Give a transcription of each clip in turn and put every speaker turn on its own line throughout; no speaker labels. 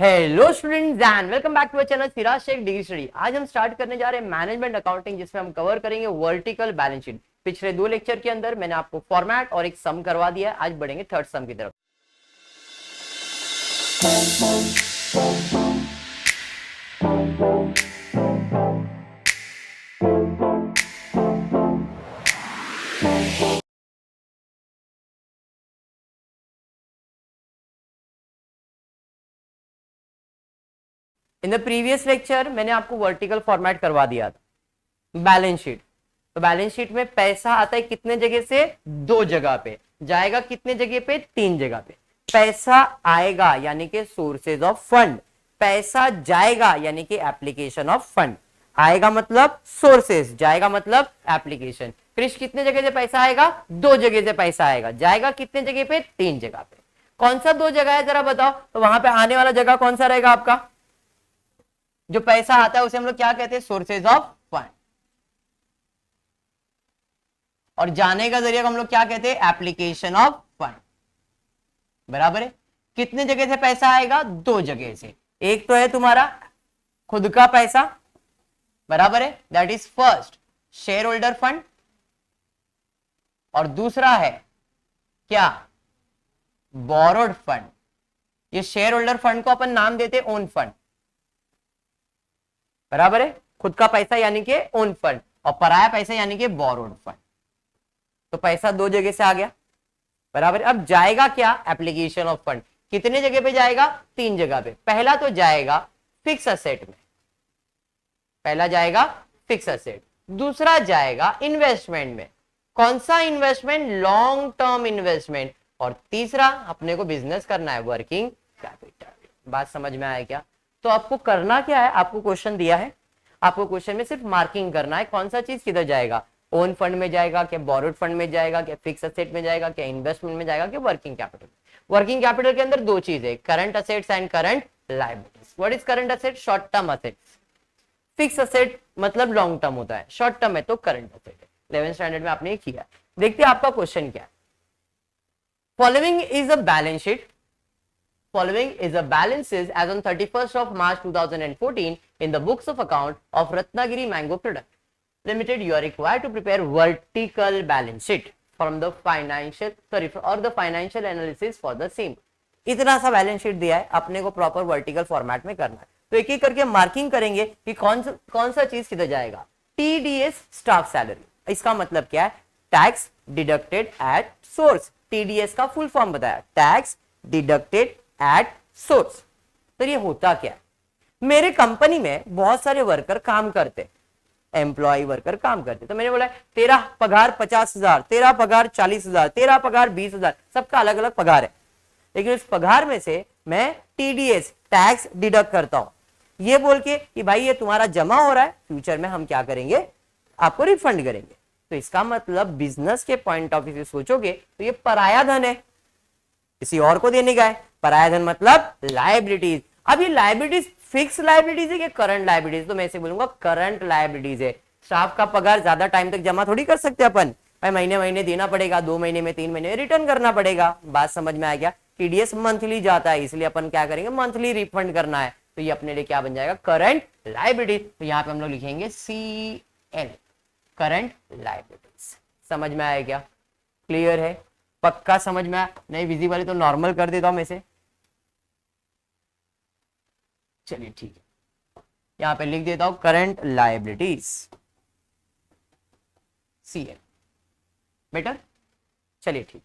Hello students and welcome back to our channel Siraj Shaikh degree study. आज हम start करने जा रहे हैं मैनेजमेंट अकाउंटिंग, जिसमें हम कवर करेंगे वर्टिकल बैलेंस शीट। पिछले दो लेक्चर के अंदर मैंने आपको फॉर्मेट और एक सम करवा दिया है। आज बढ़ेंगे थर्ड सम की तरफ। इन द प्रीवियस लेक्चर मैंने आपको वर्टिकल फॉर्मेट करवा दिया था बैलेंस शीट। तो बैलेंस शीट में पैसा आता है कितने जगह से? दो जगह पे। जाएगा कितने जगह पे? तीन जगह पे। पैसा आएगा यानी कि सोर्सेज ऑफ फंड, पैसा जाएगा यानी कि एप्लीकेशन ऑफ फंड। आएगा मतलब सोर्सेज, जाएगा मतलब एप्लीकेशन। क्रिश, कितने जगह से पैसा आएगा? दो जगह से पैसा आएगा। जाएगा कितने जगह पे? तीन जगह पे। कौन सा दो जगह है जरा बताओ? तो वहां पे आने वाला जगह कौन सा रहेगा आपका? जो पैसा आता है उसे हम लोग क्या कहते हैं? Sources of fund. और जाने का जरिया को हम लोग क्या कहते हैं? Application of fund. बराबर है। कितने जगह से पैसा आएगा? दो जगह से। एक तो है तुम्हारा खुद का पैसा, बराबर है, that is first share holder fund. और दूसरा है क्या? Borrowed fund. ये शेयर होल्डर फंड को अपन नाम देते ओन फंड, बराबर है। खुद का पैसा यानी कि ओन फंड, और पराया पैसा यानी कि बोरोड फंड। तो पैसा दो जगह से आ गया, बराबर। अब जाएगा क्या? Application of fund. कितने जगह पे जाएगा? तीन जगह पे। पहला तो जाएगा फिक्स असेट में, पहला जाएगा फिक्स असेट। दूसरा जाएगा इन्वेस्टमेंट में। कौन सा इन्वेस्टमेंट? Long term investment. और तीसरा अपने को बिजनेस करना है, वर्किंग कैपिटल। बात समझ में आया क्या? तो आपको करना क्या है? आपको क्वेश्चन दिया है, आपको क्वेश्चन में सिर्फ मार्किंग करना है कौन सा चीज किधर जाएगा। ओन फंड में जाएगा क्या? बोरोड फंड में जाएगा क्या? फिक्स असेट में जाएगा क्या? इन्वेस्टमेंट में जाएगा क्या? Working capital. वर्किंग कैपिटल के अंदर दो चीजें, current assets and current liabilities. What is current asset? Short term assets. Fix asset मतलब लॉन्ग टर्म होता है, शॉर्ट टर्म है तो करंट असेट है। 11th स्टैंडर्ड में आपने ये किया। देखते हैं आपका क्वेश्चन क्या है। Following is a balance sheet. Following is a balances as on 31st of March 2014 in the books of account of Ratnagiri Mango Product Limited. You are required to prepare vertical balance sheet from the financial analysis for the same. इतना सा balance sheet दिया है, अपने को proper vertical format में करना है। तो एक एक करके मार्किंग करेंगे कि कौन सा चीज किधर जाएगा। टीडीएस स्टाफ सैलरी, इसका मतलब क्या है? Tax deducted at source. TDS का फुल फॉर्म बताया, टैक्स डिडक्टेड एट सोर्स। तो ये होता क्या है? मेरे कंपनी में बहुत सारे वर्कर काम करते, एम्प्लॉय वर्कर काम करते। तो मैंने बोला तेरा पगार 50,000, तेरा पगार 40,000, तेरा पगार 20,000, सबका अलग अलग पगार है। लेकिन इस पगार में से मैं टीडीएस टैक्स डिडक्ट करता हूं, ये बोल के कि भाई ये तुम्हारा जमा हो रहा है, फ्यूचर में हम क्या करेंगे? आपको रिफंड करेंगे। तो इसका मतलब बिजनेस के पॉइंट ऑफ व्यू से सोचोगे तो ये पराया धन है, किसी और को देने का है। पराया धन मतलब लायबिलिटीज। अब ये लायबिलिटीज फिक्स लायबिलिटीज है कि करंट लायबिलिटीज? तो मैं ऐसे बोलूंगा करंट लायबिलिटीज है। स्टाफ का पगार ज्यादा टाइम तक जमा थोड़ी कर सकते अपन, भाई महीने महीने देना पड़ेगा, 2 महीने में 3 महीने में रिटर्न करना पड़ेगा। बात समझ में आ गया? टीडीएस मंथली जाता है, इसलिए अपन क्या करेंगे? मंथली रिफंड करना है। तो ये अपने लिए क्या बन जाएगा? Current liabilities. तो यहाँ पे हम लोग लिखेंगे CL, करंट लायबिलिटीज। समझ में आया क्या? क्लियर है? पक्का समझ में आया? नहीं विजिबल है तो नॉर्मल कर देता हूं मैं से। चलिए ठीक है, यहां पे लिख देता हूं करंट लायबिलिटीज CL। बेटर? चलिए ठीक है।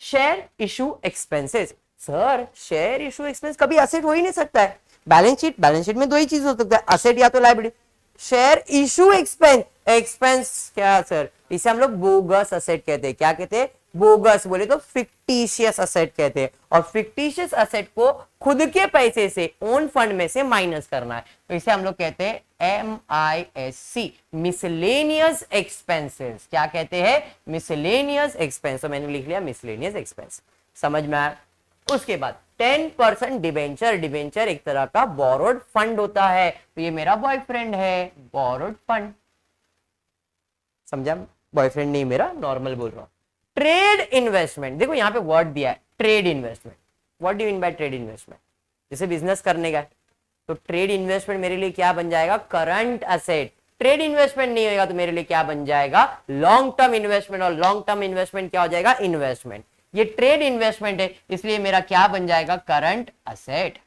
Share issue expenses. Sir share issue expense कभी असेट हो ही नहीं सकता है। बैलेंस शीट में दो ही चीज हो सकता है, असेट या तो liability. Share issue expense, expense क्या सर? इसे हम लोग बोगस असेट कहते हैं। क्या कहते हैं? बोगस बोले तो फिक्टिशियस असेट कहते हैं। और फिक्टिशियस असेट को खुद के पैसे से, ओन फंड में से माइनस करना है, तो इसे हम लोग कहते हैं MISC, मिसलेनियस एक्सपेंसेस। क्या कहते हैं? Miscellaneous expense. तो मैंने लिख लिया मिसलेनियस एक्सपेंस। समझ में आया? उसके बाद 10% डिबेंचर। डिबेंचर एक तरह का बोरोड फंड होता है। तो ये मेरा बॉयफ्रेंड है, बोरोड फंड। समझा? बॉयफ्रेंड नहीं मेरा, नॉर्मल बोल रहा हूं। ट्रेड इन्वेस्टमेंट, देखो यहां पे वर्ड दिया है trade investment. What do you mean by trade investment? जैसे बिजनेस करने का, तो ट्रेड इन्वेस्टमेंट मेरे लिए क्या बन जाएगा, करंट असेट। ट्रेड इन्वेस्टमेंट नहीं होगा तो मेरे लिए क्या बन जाएगा, लॉन्ग टर्म इन्वेस्टमेंट, और लॉन्ग टर्म इन्वेस्टमेंट क्या हो जाएगा, इन्वेस्टमेंट। ये ट्रेड इन्वेस्टमेंट है, इसलिए मेरा क्या बन जाएगा, current asset.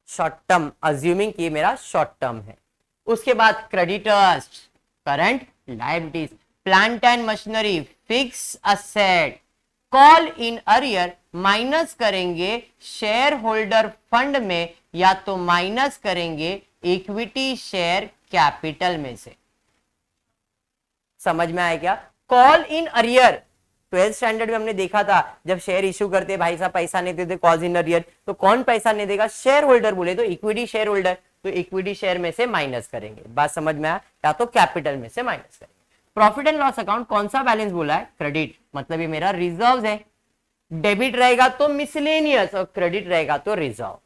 Short term, assuming कि मेरा शॉर्ट टर्म है। उसके बाद creditors, current liabilities. Plant and machinery, fix asset. Call in arrear minus करेंगे शेयर होल्डर फंड में, या तो माइनस करेंगे इक्विटी शेयर कैपिटल में से। समझ में आया क्या? Call in arrear 12th standard में हमने देखा था, जब शेयर इश्यू करते भाई साहब पैसा नहीं देते कॉल इन अरियर, तो कौन पैसा नहीं देगा, शेयर होल्डर। बोले तो इक्विटी शेयर होल्डर, तो इक्विटी शेयर में से माइनस करेंगे। बात समझ में आया? या तो कैपिटल में से माइनस करेंगे। प्रॉफिट एंड लॉस अकाउंट कौन सा बैलेंस बोला है, क्रेडिट, मतलब ये मेरा रिजर्व है। डेबिट रहेगा तो मिसलेनियस और क्रेडिट रहेगा तो रिजर्व।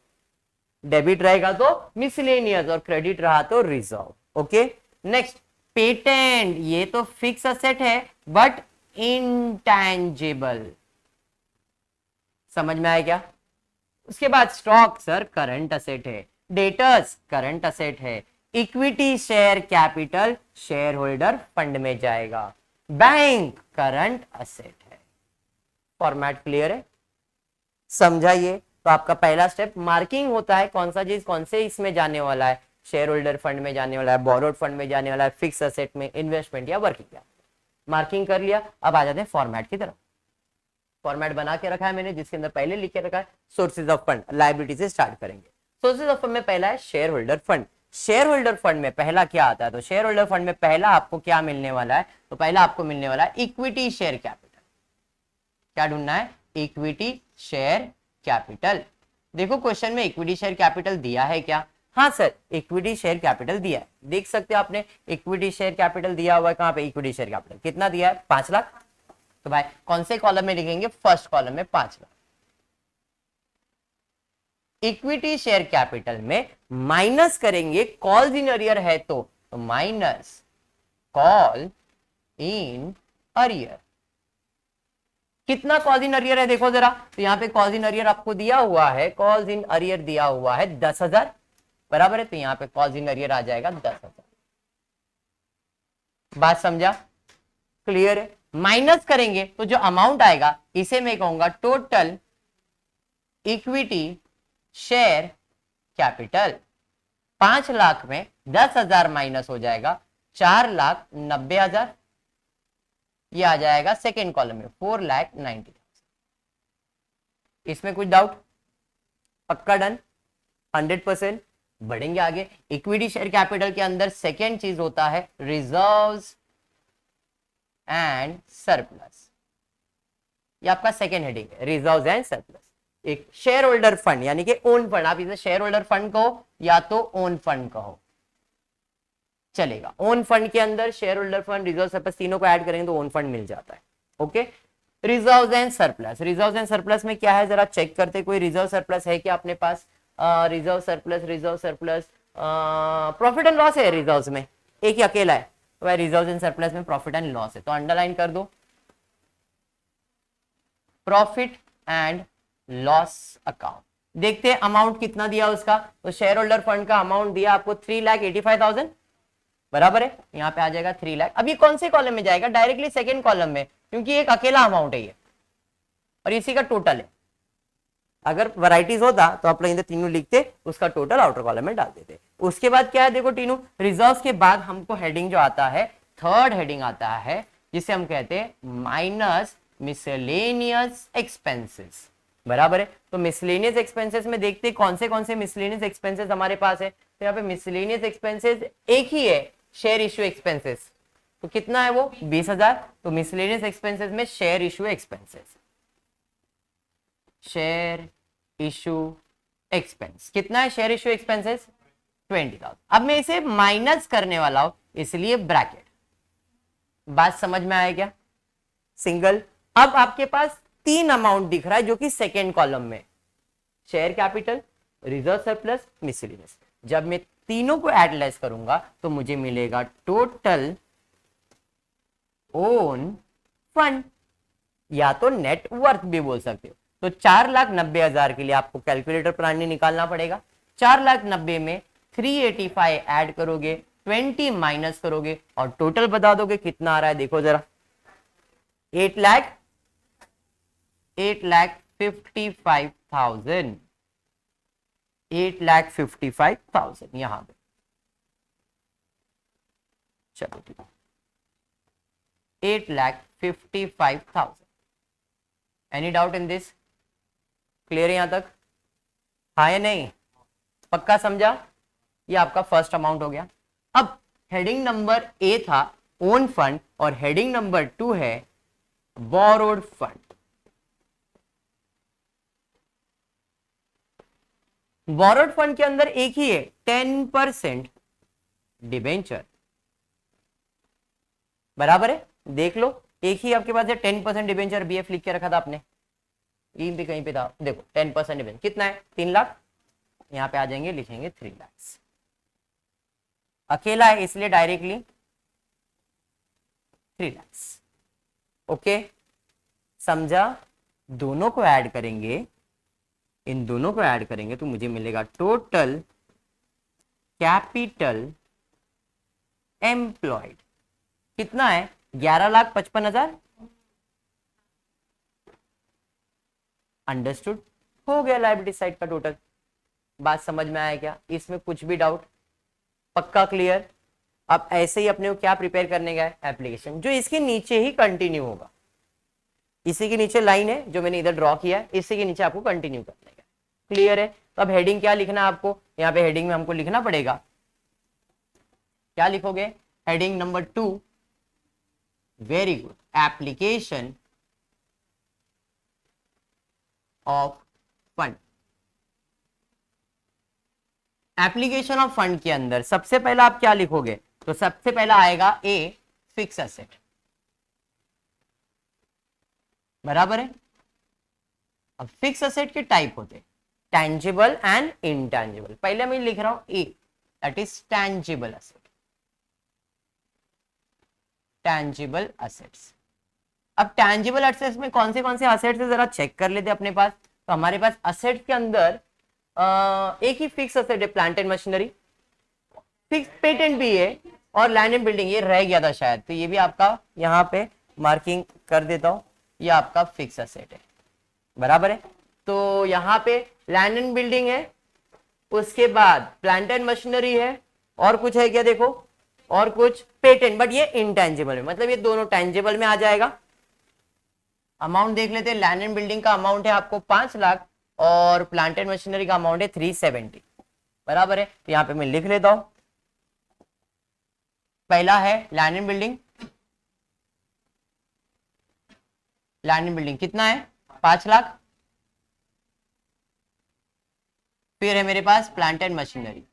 डेबिट रहेगा तो मिसलेनियस और क्रेडिट रहा तो रिजर्व। ओके, नेक्स्ट पेटेंट, ये तो फिक्स असेट है बट इंटैंजिबल। समझ में आया क्या? उसके बाद स्टॉक सर करंट असेट है, डेटर्स करंट असेट है, equity share capital share holder fund में जाएगा, बैंक करंट असेट है। फॉर्मेट क्लियर है? समझाइए। तो आपका पहला स्टेप मार्किंग होता है, कौन सा चीज कौन से इसमें जाने वाला है, शेयर होल्डर फंड में जाने वाला है, बोरोड फंड में जाने वाला है, फिक्स असेट में, इन्वेस्टमेंट या वर्किंग कैपिटल। मार्किंग कर लिया, अब आ जाते हैं फॉर्मेट की तरफ। फॉर्मेट बना के रखा है मैंने, जिसके अंदर पहले लिख के रखा है सोर्सेज ऑफ फंड। लायबिलिटी से स्टार्ट करेंगे। सोर्सेज ऑफ फंड में पहला है share holder fund. Share holder fund में पहला क्या आता है, तो शेयर होल्डर फंड में पहला आपको क्या मिलने वाला है, तो पहला आपको मिलने वाला है इक्विटी शेयर कैपिटल। क्या ढूंढना है, इक्विटी शेयर कैपिटल। देखो क्वेश्चन में इक्विटी शेयर कैपिटल दिया है क्या, हाँ सर इक्विटी शेयर कैपिटल दिया है। देख सकते हो आपने इक्विटी शेयर कैपिटल दिया हुआ है, कहां पे, इक्विटी शेयर कैपिटल कितना दिया है, 5 लाख। तो भाई कौन से कॉलम में लिखेंगे, फर्स्ट कॉलम में 5 लाख। इक्विटी शेयर कैपिटल में माइनस करेंगे कॉल्स इन अरियर है तो माइनस कॉल इन अरियर। कितना कॉल्स इन अरियर है देखो जरा, तो यहां पे कॉल्स इन अरियर आपको दिया हुआ है, कॉल्स इन अरियर दिया हुआ है 10,000, बराबर है। तो यहां पे कॉल्स इन अरियर आ जाएगा 10,000। बात समझा? क्लियर है? माइनस करेंगे तो जो अमाउंट आएगा इसे मैं कहूंगा total equity share capital. 5 lakh में 10,000 माइनस हो जाएगा 4,90,000, ये आ जाएगा सेकेंड कॉलम में 4,90,000। इसमें कुछ डाउट? पक्का डन, 100%। बढ़ेंगे आगे। इक्विटी शेयर कैपिटल के अंदर सेकेंड चीज होता है रिजर्व्स एंड सरप्लस। ये आपका सेकेंड हेडिंग है, रिजर्व्स एंड सरप्लस। एक शेयर होल्डर फंड यानी कि ओन फंड, आप इसे शेयर होल्डर फंड कहो या तो ओन फंड कहो, चलेगा। ओन फंड के अंदर share holder fund, reserve, surplus तीनों को ऐड करेंगे तो ओन फंड मिल जाता है। Okay, reserves and surplus. Reserves and surplus में क्या है जरा चेक करते, कोई रिजर्व सरप्लस है क्या अपने पास? Reserve surplus profit and loss है रिजर्व्स में, एक ही अकेला है। तो भाई रिजर्व्स एंड सरप्लस में प्रॉफिट एंड लॉस है, तो अंडरलाइन कर दो प्रॉफिट एंड लॉस अकाउंट। देखते हैं अमाउंट कितना दिया उसका, तो शेयर होल्डर फंड का अमाउंट दिया आपको 3,85,000, बराबर है। यहाँ पे आ जाएगा 3 लाख। अब ये कौन से कॉलम में जाएगा, डायरेक्टली सेकंड कॉलम में, क्योंकि एक अकेला अमाउंट है ये और इसी का टोटल है। अगर वैरायटीज होता तो आप लोग इधर तीनों लिखते, उसका टोटल आउटर कॉलम में डाल देते। उसके बाद क्या है देखो टीनू, रिजर्व्स के बाद हमको हेडिंग जो आता है, थर्ड हेडिंग आता है, जिसे हम कहते हैं माइनस मिसलेनियस एक्सपेंसेस, बराबर है। तो मिसलेनियस एक्सपेंसेस में देखते कौन से मिसलेनियस एक्सपेंसेस हमारे पास है। तो यहाँ पे मिसलेनियस एक्सपेंसेस एक ही है, शेयर इश्यू एक्सपेंसेस। तो कितना है वो 20,000। तो मिसलेनियस एक्सपेंसेस में share issue expenses, share issue expense कितना है, शेयर इश्यू एक्सपेंसेस 20,000। अब मैं इसे माइनस करने वाला हूं इसलिए ब्रैकेट। बात समझ में आया क्या? सिंगल। अब आपके पास 3 अमाउंट दिख रहा है जो कि सेकेंड कॉलम में, share capital, reserve surplus, miscellaneous. जब मैं तीनों को ऐड लेस करूंगा तो मुझे मिलेगा टोटल ओन फंड, या तो नेट वर्थ भी बोल सकते हो। तो 4,90,000 के लिए आपको कैलकुलेटर पुरानी निकालना पड़ेगा। 4,90,000 में 385 ऐड करोगे, 20 माइनस करोगे और टोटल बता दोगे कितना आ रहा है। देखो जरा, 8,55,000, 8,55,000 यहां पे। चलो ठीक है, 8,55,000। Any doubt in this? Clear है यहां तक? हाँ या नहीं? पक्का समझा? ये आपका फर्स्ट अमाउंट हो गया। अब हेडिंग नंबर ए था ओन फंड और हेडिंग नंबर 2 है बोरोड फंड। बोरोड फंड के अंदर एक ही है 10% डिबेंचर, बराबर है। देख लो, एक ही आपके पास है 10% डिबेंचर। बीएफ लिख के रखा था आपने, ई भी कहीं पे था, देखो 10% डिबेंचर कितना है, 3 लाख। यहां पे आ जाएंगे, लिखेंगे 3 लाख। अकेला है इसलिए डायरेक्टली 3 लाख। ओके, समझा? दोनों को ऐड करेंगे, इन दोनों को ऐड करेंगे तो मुझे मिलेगा टोटल कैपिटल एम्प्लॉयड कितना है, 11,55,000। अंडरस्टूड? हो गया लायबिलिटी साइड का टोटल। बात समझ में आया क्या? इसमें कुछ भी डाउट? पक्का क्लियर? अब ऐसे ही अपने को क्या प्रिपेयर करने का है, एप्लीकेशन, जो इसके नीचे ही कंटिन्यू होगा। इसी के नीचे लाइन है जो मैंने इधर ड्रॉ किया है, इसी के नीचे आपको कंटिन्यू करने का। क्लियर है? तो अब हेडिंग क्या लिखना है आपको, यहाँ पे हेडिंग में हमको लिखना पड़ेगा, क्या लिखोगे? Heading number 2, very good, application of fund. Application of fund के अंदर सबसे पहला आप क्या लिखोगे? तो सबसे पहला आएगा ए, फिक्स एसेट, बराबर है। अब फिक्स एसेट के टाइप होते टैंजिबल एंड इनटैंजिबल। पहले मैं लिख रहा हूं A, that is tangible asset, tangible assets. अब टैंजिबल एसेट्स में कौन से एसेट्स है जरा चेक कर लेते अपने पास। तो हमारे पास एसेट्स के अंदर एक ही फिक्स एसेट है, plant and machinery. Fix patent भी है और लैंड एंड बिल्डिंग, ये रह गया था शायद, तो ये भी आपका यहाँ पे मार्किंग कर देता हूं, ये आपका फिक्स एसेट है, बराबर है। तो यहाँ पे लैंड एंड बिल्डिंग है, उसके बाद प्लांट एंड मशीनरी है, और कुछ है क्या? देखो, और कुछ पेटेंट, बट ये इनटेंजिबल है, मतलब ये दोनों टेंजिबल में आ जाएगा। अमाउंट देख लेते हैं। लैंड एंड बिल्डिंग का अमाउंट है आपको 5 लाख और प्लांट एंड मशीनरी का अमाउंट है 370, बराबर है। तो यहां पे मैं लिख लेता हूं, पहला है land and building. Land and building कितना है? 5 लाख। फिर है मेरे पास plant and machinery,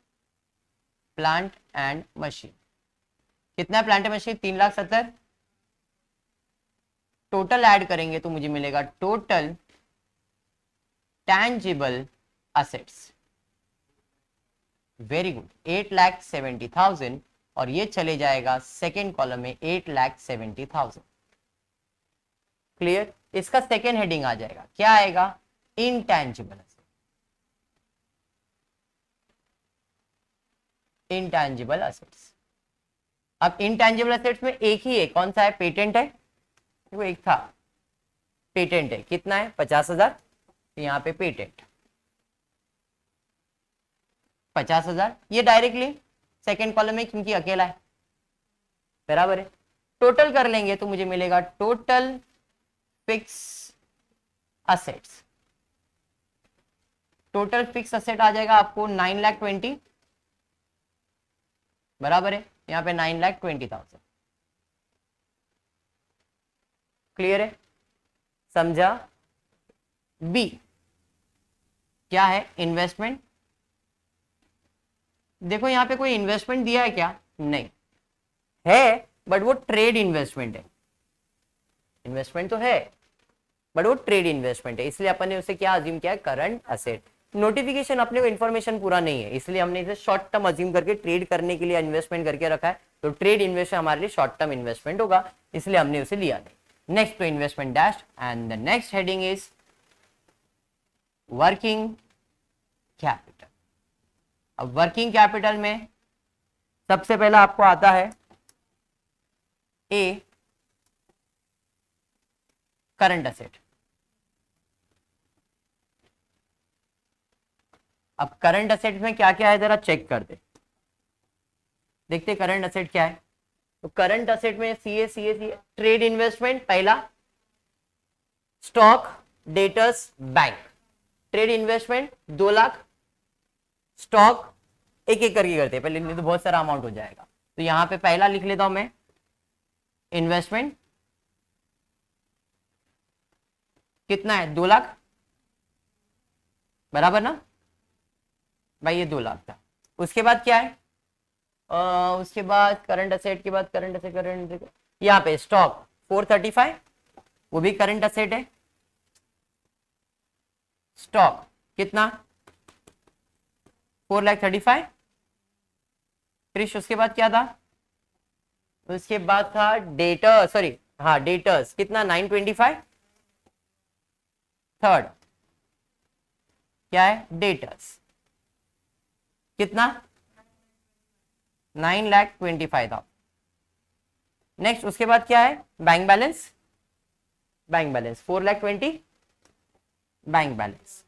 plant and machine कितना है? Plant and machine 3,70,000। Total add करेंगे तो मुझे मिलेगा total tangible assets, very good, 8,70,000। और ये चले जाएगा सेकेंड कॉलम में 8,70,000। क्लियर? इसका सेकेंड हेडिंग आ जाएगा, क्या आएगा? Intangible asset, intangible assets. अब इनटैंजिबल असेट्स में एक ही है, कौन सा है? पेटेंट है। वो एक था पेटेंट है, कितना है? 50,000। तो यहाँ पे पेटेंट 50,000, ये डायरेक्टली सेकेंड कॉलम में क्योंकि अकेला है, बराबर है। टोटल कर लेंगे तो मुझे मिलेगा total fixed assets, total fixed asset आ जाएगा आपको 9,20,000, बराबर है। यहाँ पे 9,20,000। क्लियर है? समझा? बी क्या है? इन्वेस्टमेंट। देखो यहाँ पे कोई इन्वेस्टमेंट दिया है क्या? नहीं है, बट वो ट्रेड इन्वेस्टमेंट है। इन्वेस्टमेंट तो है बट वो ट्रेड इन्वेस्टमेंट है, इसलिए अपन ने उसे क्या अज्यूम किया है? Current asset. नोटिफिकेशन अपने को इन्फॉर्मेशन पूरा नहीं है, इसलिए हमने इसे शॉर्ट टर्म अज्यूम करके ट्रेड करने के लिए इन्वेस्टमेंट करके रखा है। तो ट्रेड इन्वेस्टमेंट हमारे लिए शॉर्ट टर्म इन्वेस्टमेंट होगा, इसलिए हमने उसे लिया नहीं। नेक्स्ट तो investment dash and the next heading is working capital. अब वर्किंग कैपिटल में सबसे पहला आपको आता है ए, करंट असेट। अब करंट असेट में क्या क्या है जरा चेक कर दे, देखते करंट असेट क्या है। तो करंट असेट में सी ए ट्रेड इन्वेस्टमेंट पहला, stock, debtors, bank. Trade investment 2 lakh, stock एक एक करके करते हैं पहले, नहीं तो बहुत सारा अमाउंट हो जाएगा। तो यहां पे पहला लिख लेता हूं मैं, इन्वेस्टमेंट कितना है 2 लाख, बराबर ना भाई, ये 2 लाख था। उसके बाद क्या है, उसके बाद करंट असेट के बाद करंट यहाँ पे स्टॉक 435, वो भी करंट असेट है। स्टॉक कितना 4,35,000। क्रिश उसके बाद क्या था, उसके बाद था डेटर, सॉरी हाँ डेटर्स कितना 925। थर्ड क्या है, डेटर्स कितना 9,25,000। नेक्स्ट उसके बाद क्या है, bank balance, bank balance 4,20,000, bank balance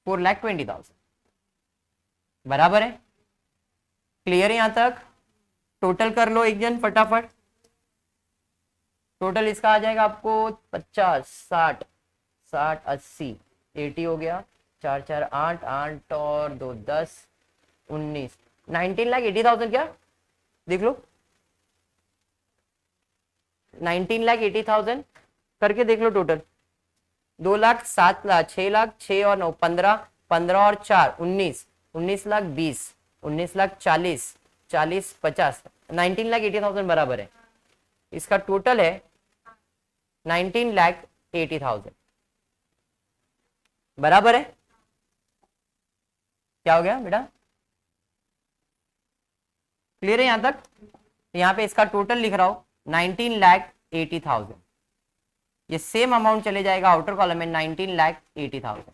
4,20,000, बराबर है। क्लियर है यहां तक। टोटल कर लो एक जन फटाफट, टोटल इसका आ जाएगा आपको 50, 60, 60, 80, 80 हो गया, 4 4 8, 8 और 2 10, 19, 19,80,000। क्या देख लो 19,80,000 करके देख लो टोटल। 2 लाख, 7 लाख, 6 लाख, 6 और 9 15, 15 और 4 19, 19,20,000, 19,40,000, 40 50, 19,80,000 बराबर है। इसका टोटल है 19,80,000, बराबर है। क्या हो गया बेटा, क्लियर है यहां तक। यहां पे इसका टोटल लिख रहा हूं 19,80,000, ये सेम अमाउंट चले जाएगा आउटर कॉलम में 19,80,000।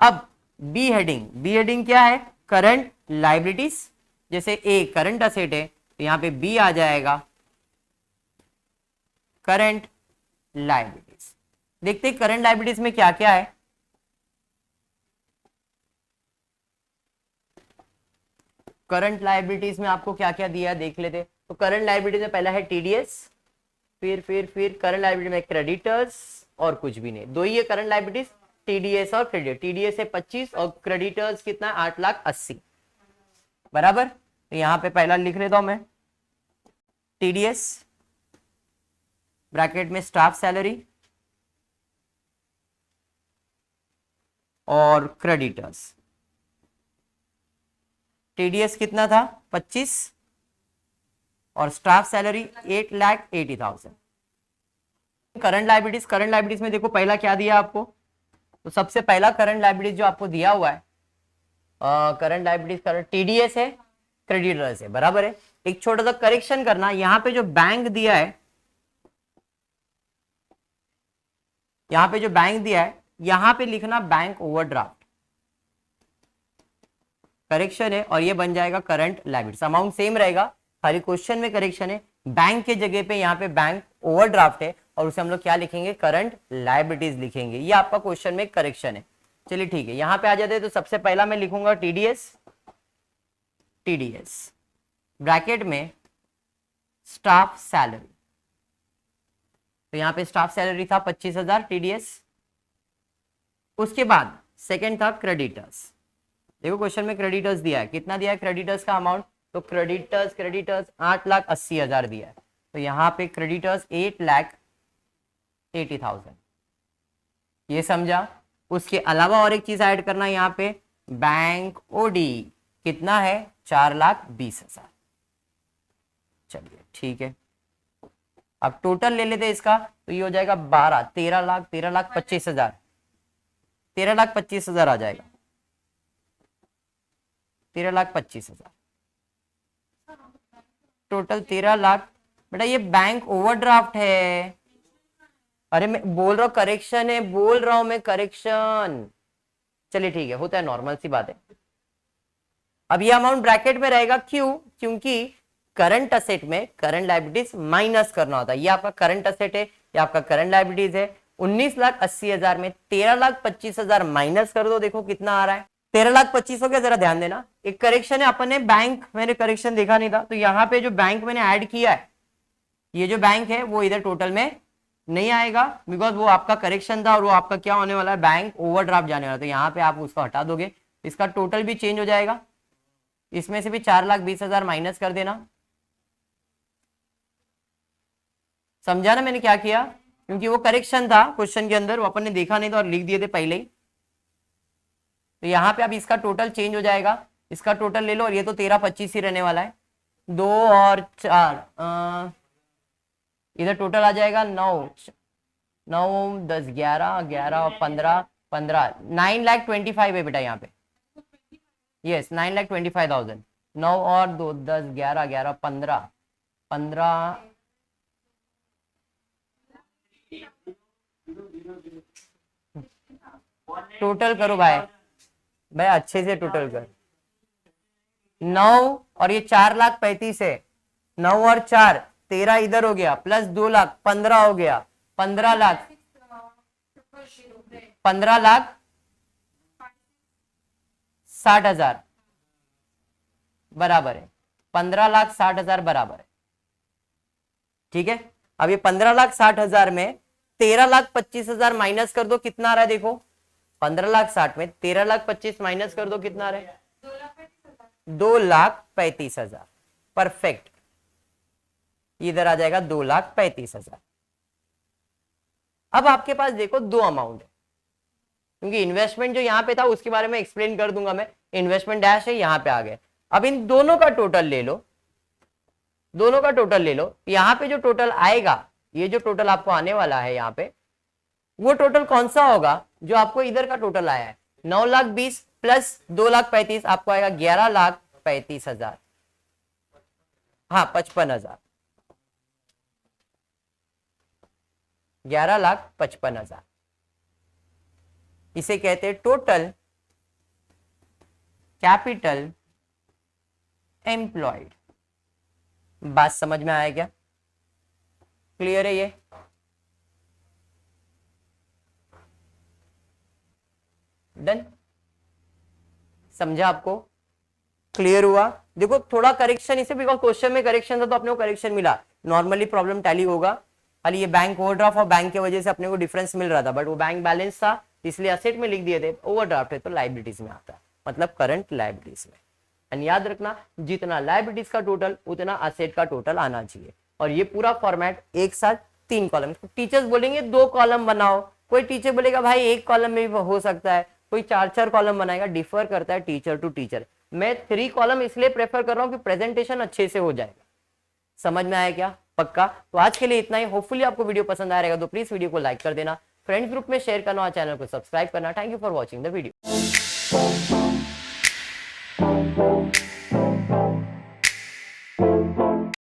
अब बी हेडिंग, बी हेडिंग क्या है, करंट लाइबिलिटीज। जैसे ए करंट असेट है तो यहां पे बी आ जाएगा करंट लाइबिलिटीज। देखते हैं करंट लाइबिलिटीज में क्या क्या है। करंट लाइबिलिटीज में आपको क्या क्या दिया है देख लेते। तो करंट लाइबिलिटीज में पहला है टीडीएस, फिर करंट लाइबिलिटी में क्रेडिटर्स और कुछ भी नहीं, दो ही है करंट लाइबिलिटीज, टीडीएस और क्रेडिट। टीडीएस है 25 और क्रेडिटर्स कितना 8,80,000, बराबर। तो यहां पे पहला लिख लेता हूं मैं, टीडीएस ब्रैकेट में स्टाफ सैलरी और क्रेडिटर्स। टीडीएस कितना था 25 और staff salary 8,80,000। Current liabilities, current liabilities में देखो पहला क्या दिया आपको, तो सबसे पहला करंट लाइबिलिटीज जो आपको दिया हुआ है, करंट लाइबिलिटीज करंट टीडीएस है, क्रेडिटर्स है, बराबर है। एक छोटा सा करेक्शन करना, यहां पे जो बैंक दिया है, यहां पे जो बैंक दिया है यहां पे लिखना बैंक ओवरड्राफ्ट, करेक्शन है, और ये बन जाएगा करंट लाइबिलिटीज। अमाउंट सेम रहेगा, खाली क्वेश्चन में करेक्शन है, बैंक के जगह पे यहाँ पे बैंक ओवरड्राफ्ट है और उसे हम लोग क्या लिखेंगे, करंट लाइबिलिटीज लिखेंगे। ये आपका क्वेश्चन में करेक्शन है। चलिए ठीक है, यहां पे आ जाते हैं। तो सबसे पहला मैं लिखूंगा टीडीएस, टीडीएस ब्रैकेट में स्टाफ सैलरी। तो यहां पे स्टाफ सैलरी था 25,000 टीडीएस। उसके बाद सेकंड था क्रेडिटर्स। देखो क्वेश्चन में क्रेडिटर्स दिया है, कितना दिया है क्रेडिटर्स का अमाउंट, तो क्रेडिटर्स 8,80,000 दिया है। तो यहां पे क्रेडिटर्स 8,80,000, ये समझा। उसके अलावा और एक चीज ऐड करना यहाँ पे, बैंक ओडी कितना है 4,20,000। चलिए ठीक है, अब टोटल ले लेते हैं इसका, तो ये हो जाएगा 13,25,000, 13,25,000 आ जाएगा, 13,25,000 टोटल 13 लाख। बेटा ये बैंक ओवरड्राफ्ट है, अरे मैं बोल रहा हूं करेक्शन है, बोल रहा हूं मैं करेक्शन। चलिए ठीक है, होता है, नॉर्मल सी बात है। अब ये अमाउंट ब्रैकेट में रहेगा, क्यों? क्योंकि करंट असेट में करंट लायबिलिटीज माइनस करना होता है। ये आपका करंट असेट है, ये आपका करंट लायबिलिटीज है। 19,80,000 में 13,25,000 माइनस कर दो, देखो कितना आ रहा है, 13,25,000 हो गया। जरा ध्यान देना, एक करेक्शन है, अपन ने बैंक, मैंने करेक्शन देखा नहीं था, तो यहाँ पे जो बैंक मैंने ऐड किया है, ये जो बैंक है वो इधर टोटल में नहीं आएगा, बिकॉज वो आपका करेक्शन था और वो आपका क्या होने वाला है, बैंक ओवरड्राफ्ट जाने वाला। तो यहाँ पे आप उसको हटा दोगे, इसका टोटल भी चेंज हो जाएगा। इसमें से भी 4,20,000 माइनस कर देना। समझा ना मैंने क्या किया? क्योंकि वो करेक्शन था क्वेश्चन के अंदर, वो अपन ने देखा नहीं था और लिख दिए थे पहले ही। तो यहाँ पे अब इसका टोटल चेंज हो जाएगा, इसका टोटल ले लो, और ये तो 13,25 ही रहने वाला है। 2 और 4 इधर टोटल आ जाएगा 9, 9, 10, 11, 11 और 15, 15, 9,25,000 है बेटा यहाँ पे। यस, 9,25,000। 9 और 2, 10, 11, 11, 15, 15, टोटल करो भाई, भाई अच्छे से टोटल कर। 9 और ये 4,35,000 है, 9 और 4, 13 इधर हो गया, प्लस 2 लाख, 15 हो गया, 15 लाख, 15,60,000 बराबर है, 15,60,000 बराबर है। ठीक है, अब ये 15,60,000 में 13,25,000 माइनस कर दो, कितना आ रहा है देखो, 15,60,000 में 13,25,000 माइनस कर दो, कितना आ रहा है, 2,35,000। परफेक्ट, इधर आ जाएगा 2,35,000। अब आपके पास देखो दो अमाउंट है, क्योंकि इन्वेस्टमेंट जो यहां पे था उसके बारे में एक्सप्लेन कर दूंगा मैं, इन्वेस्टमेंट डैश है, यहां पे आ गए। अब इन दोनों का टोटल ले लो, दोनों का टोटल ले लो, यहां पे जो टोटल आएगा, ये जो टोटल आपको आने वाला है यहां पे, वो टोटल कौन सा होगा जो आपको इधर का टोटल आया है, 9,20,000 प्लस 2,35,000, आपको आएगा 11,35,000। हाँ 55,000, 11,55,000। इसे कहते हैं टोटल कैपिटल एम्प्लॉयड। बात समझ में आया क्या? क्लियर है ये? डन, समझा आपको? क्लियर हुआ? देखो थोड़ा करेक्शन इसे, बिकॉज क्वेश्चन में करेक्शन था तो अपने को करेक्शन मिला, नॉर्मली प्रॉब्लम टैली होगा, खाली ये बैंक ओवरड्राफ्ट और बैंक की वजह से अपने को डिफरेंस मिल रहा था, बट वो बैंक बैलेंस था इसलिए असेट में लिख दिए थे, ओवरड्राफ्ट है तो लायबिलिटीज में आता है, मतलब करंट लायबिलिटीज में। एंड याद रखना, जितना लायबिलिटीज का टोटल उतना असेट का टोटल आना चाहिए, और ये पूरा फॉर्मेट एक साथ 3 कॉलम। टीचर्स बोलेंगे 2 कॉलम बनाओ, कोई टीचर बोलेगा भाई 1 कॉलम में भी हो सकता है, कोई 4-4 कॉलम बनाएगा, डिफर करता है टीचर टू टीचर। मैं 3 कॉलम इसलिए प्रेफर कर रहा हूं कि प्रेजेंटेशन अच्छे से हो जाएगा। समझ में आया क्या? पक्का? तो आज के लिए इतना ही, होपफुली आपको वीडियो पसंद आएगा, तो प्लीज वीडियो को लाइक कर देना, फ्रेंड्स ग्रुप में शेयर करना और चैनल को सब्सक्राइब करना। Thank you for watching the video.